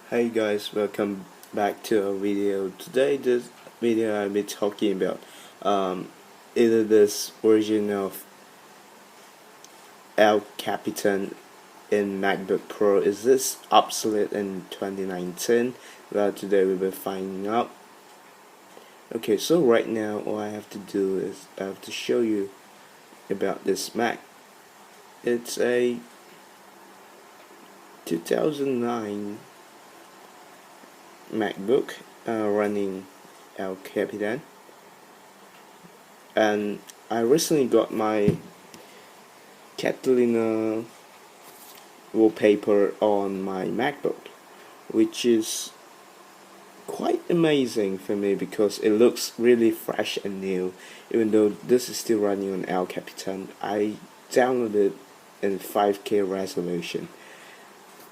Hey guys, welcome back to our video. Today this video I'll be talking about either this version of Capitan in MacBook Pro. Is this obsolete in 2019? Well, today we'll be finding out. Okay, so right now all I have to do is I have to show you about this Mac. It's a 2009 MacBook running El Capitan, and I recently got my Catalina wallpaper on my MacBook, which is quite amazing for me because it looks really fresh and new. Even though this is still running on El Capitan, I downloaded in 5K resolution,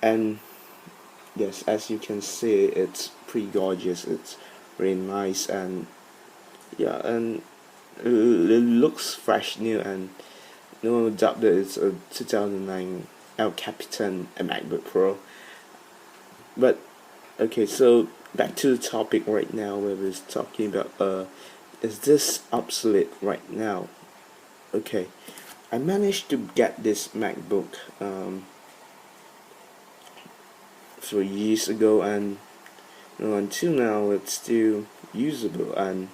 and yes, as you can see, it's pretty gorgeous. It's really nice, and yeah, and it looks fresh, new, and no doubt that it's a 2009 El Capitan MacBook Pro. But okay, so back to the topic right now, where we're talking about is this obsolete right now? Okay, I managed to get this MacBook 3 years ago, and until now it's still usable, and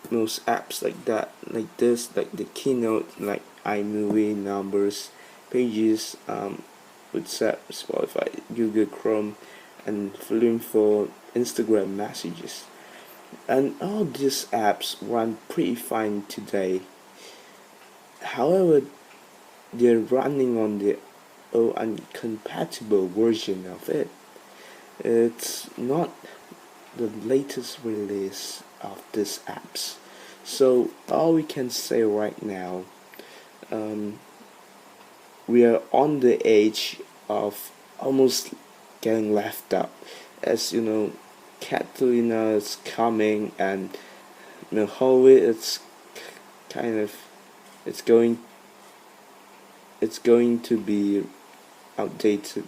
most apps like that, like this, like the Keynote, like iMovie, Numbers, Pages, WhatsApp, Spotify, Google Chrome, and Flume for Instagram messages, and all these apps run pretty fine today. However, they're running on the uncompatible version of it. It's not the latest release of these apps. So all we can say right now, we are on the edge of almost getting left out. As you know, Catalina is coming, and Huawei, kind of it's going to be outdated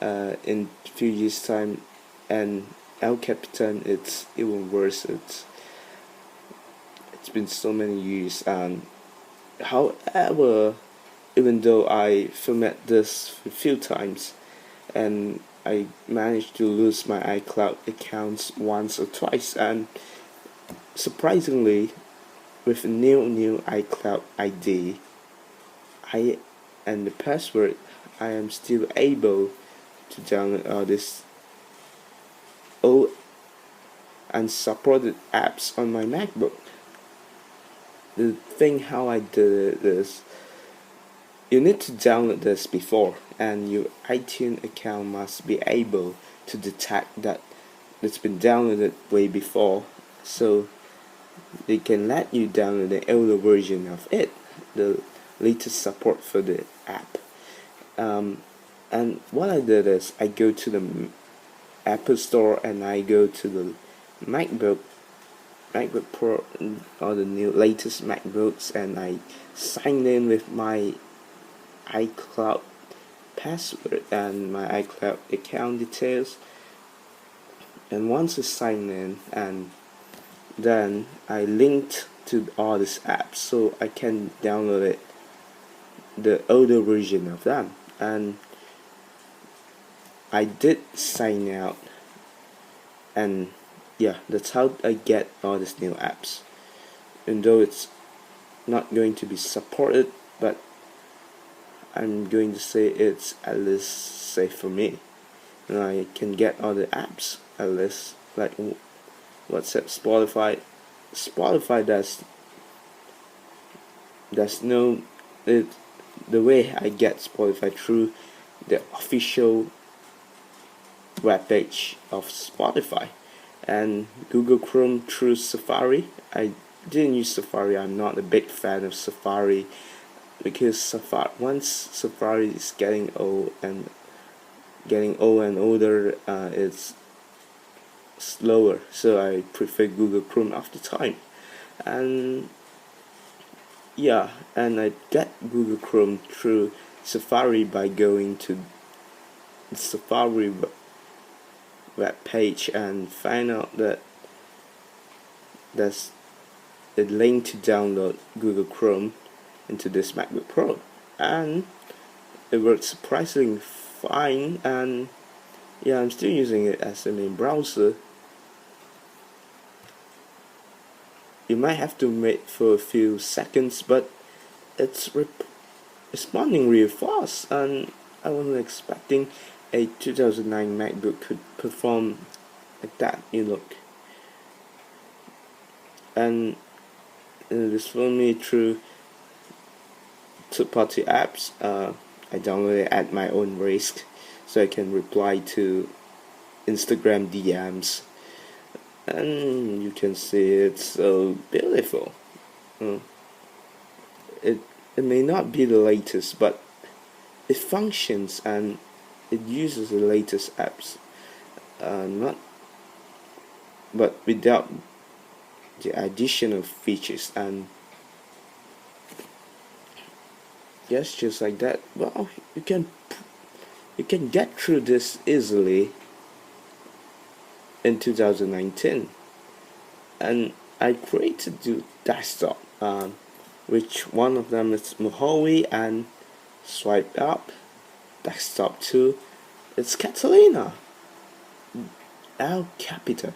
in few years time, and El Capitan, it's even worse. It's been so many years, and however, even though I format this a few times, and I managed to lose my iCloud accounts once or twice, and surprisingly, with a new iCloud ID, and the password, I am still able to download all these old unsupported apps on my MacBook. The thing how I did it is, you need to download this before, and your iTunes account must be able to detect that it's been downloaded way before, so they can let you download the older version of it, the latest support for the app. And what I did is, I go to the Apple Store, and I go to the MacBook Pro, or the new latest MacBooks, and I sign in with my iCloud password and my iCloud account details. And once I sign in, and then I linked to all these apps, so I can download it, the older version of them. And I did sign out, and yeah, that's how I get all these new apps. And though it's not going to be supported, but I'm going to say it's at least safe for me, and I can get all the apps, at least like WhatsApp, Spotify does no it. The way I get Spotify through the official webpage of Spotify, and Google Chrome through Safari. I didn't use Safari. I'm not a big fan of Safari, because once Safari is getting old and older, it's slower. So I prefer Google Chrome after time, and yeah, and I get Google Chrome through Safari by going to the Safari web page and find out that there's a link to download Google Chrome into this MacBook Pro, and it works surprisingly fine. And yeah, I'm still using it as the main browser. You might have to wait for a few seconds, but it's responding really fast, and I wasn't expecting a 2009 MacBook could perform like that. Look, and it is for me through third-party apps. I downloaded it at my own risk, so I can reply to Instagram DMs, and you can see it's so beautiful. It may not be the latest, but it functions and it uses the latest apps, not but without the additional features. And yes, just like that. Well, you can get through this easily in 2019. And I created the desktop, which one of them is Mojave, and swipe up desktop 2, it's Catalina, Capitan.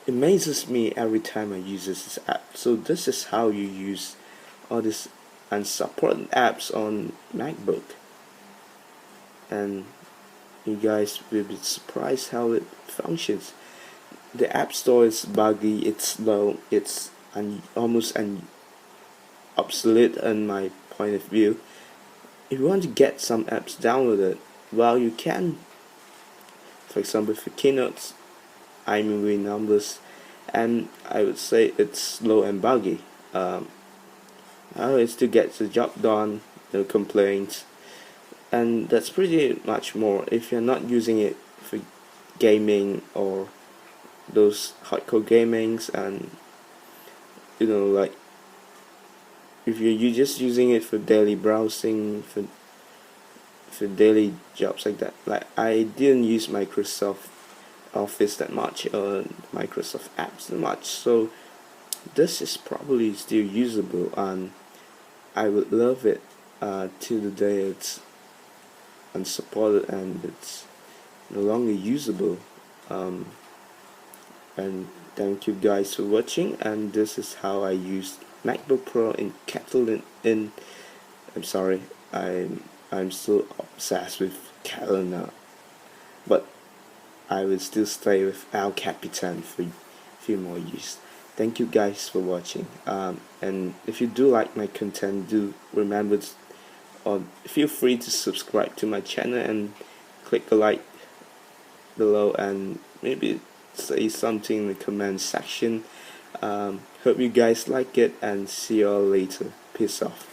It amazes me every time I use this app. So this is how you use all these unsupported apps on MacBook, and you guys will be surprised how it functions. The App Store is buggy, it's slow, it's almost obsolete in my point of view. If you want to get some apps downloaded, well, you can. For example, for Keynotes, iMovie, Numbers, and I would say it's slow and buggy. It still gets the job done, no complaints, and that's pretty much more. If you're not using it for gaming or those hardcore gamings, and like if you're just using it for daily browsing, for daily jobs like that. Like, I didn't use Microsoft Office that much, or Microsoft apps that much, so this is probably still usable, and I would love it till the day it's unsupported and it's no longer usable. And thank you guys for watching, and this is how I used MacBook Pro in Capitan. I'm sorry, I'm still obsessed with Capitan now, but I will still stay with Capitan for a few more years. Thank you guys for watching, and if you do like my content, do remember or feel free to subscribe to my channel and click a like below, and maybe say something in the comment section. Hope you guys like it, and see you all later. Peace off.